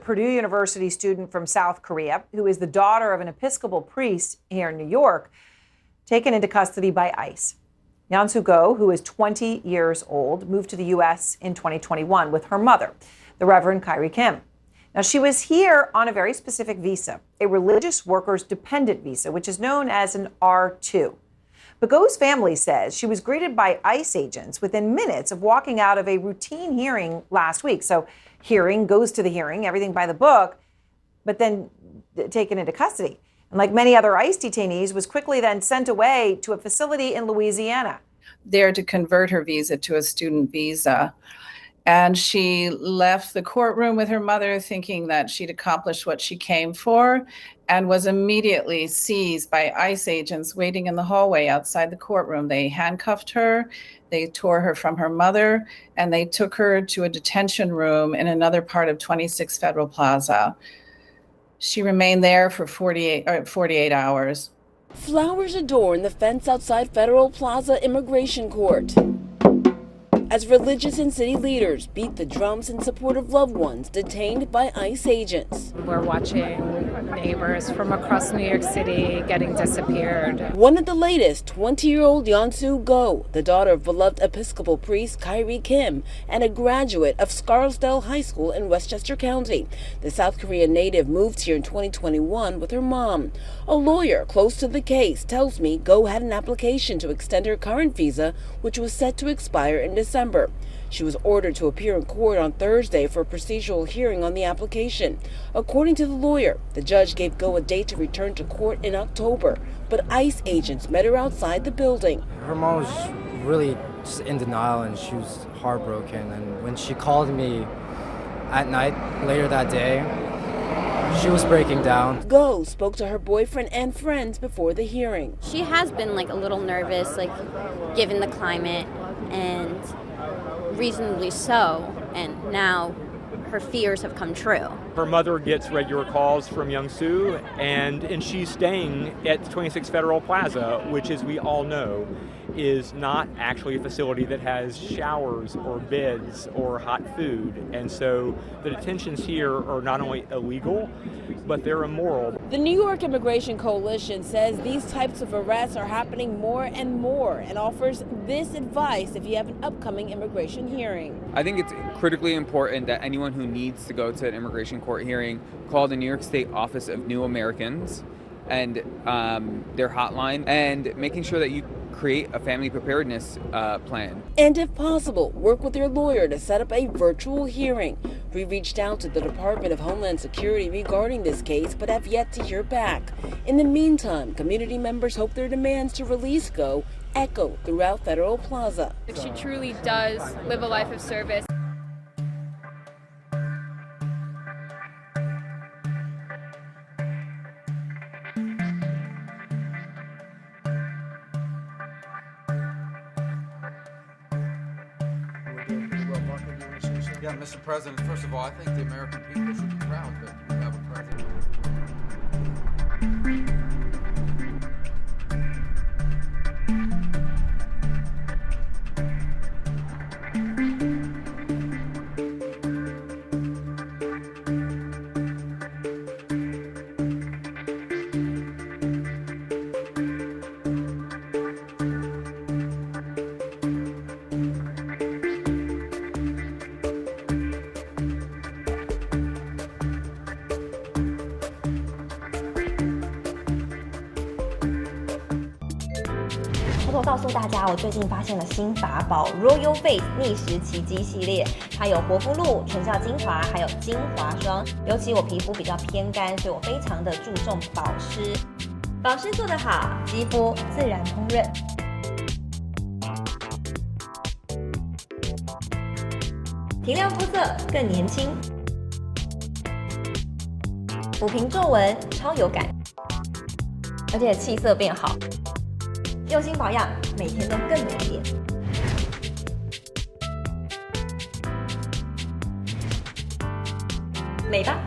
Purdue University student from South Korea, who is the daughter of an Episcopal priest here in New York, taken into custody by ICE. Yeon-soo Go, who is 20 years old, moved to the U.S. in 2021 with her mother, the Reverend Kyrie Kim. Now, she was here on a very specific visa, a religious workers dependent visa, which is known as an R2. But Go's family says she was greeted by ICE agents within minutes of walking out of a routine hearing last week. So hearing goes to the hearing, everything by the book, but then taken into custody. And like many other ICE detainees, was quickly then sent away to a facility in Louisiana. There to convert her visa to a student visa. And she left the courtroom with her mother thinking that she'd accomplished what she came for, and was immediately seized by ICE agents waiting in the hallway outside the courtroom. They handcuffed her, they tore her from her mother, and they took her to a detention room in another part of 26 Federal Plaza. She remained there for 48 hours. Flowers adorn the fence outside Federal Plaza Immigration Court as religious and city leaders beat the drums in support of loved ones detained by ICE agents. We're watching neighbors from across New York City getting disappeared. One of the latest, 20-year-old Yeon-soo Go, the daughter of beloved Episcopal priest Kyrie Kim and a graduate of Scarsdale High School in Westchester County. The South Korean native moved here in 2021 with her mom. A lawyer close to the case tells me Go had an application to extend her current visa, which was set to expire in December. She was ordered to appear in court on Thursday for a procedural hearing on the application. According to the lawyer, the judge gave Go a date to return to court in October, but ICE agents met her outside the building. Her mom was really just in denial and she was heartbroken. And when she called me at night later that day, she was breaking down. Go spoke to her boyfriend and friends before the hearing. She has been a little nervous, given the climate, and reasonably so, and now her fears have come true. Her mother gets regular calls from Yeon-soo, and she's staying at 26 Federal Plaza, which, as we all know, is not actually a facility that has showers or beds or hot food. And so the detentions here are not only illegal, but they're immoral. The New York Immigration Coalition says these types of arrests are happening more and more and offers this advice if you have an upcoming immigration hearing. I think it's critically important that anyone who needs to go to an immigration court hearing call the New York State Office of New Americans and their hotline, and making sure that you create a family preparedness plan. And if possible, work with your lawyer to set up a virtual hearing. We reached out to the Department of Homeland Security regarding this case, but have yet to hear back. In the meantime, community members hope their demands to release Go echo throughout Federal Plaza. She truly does live a life of service. Yeah, Mr. President, first of all, I think the American people should be proud that we have a president.偷偷告诉大家，我最近发现了新法宝 Royal Face 逆时奇迹系列，它有活肤露、全效精华，还有精华霜。尤其我皮肤比较偏干，所以我非常的注重保湿。保湿做得好，肌肤自然通润。提亮肤色更年轻，抚平皱纹超有感，而且气色变好。用心保养，每天都更美丽。美吧。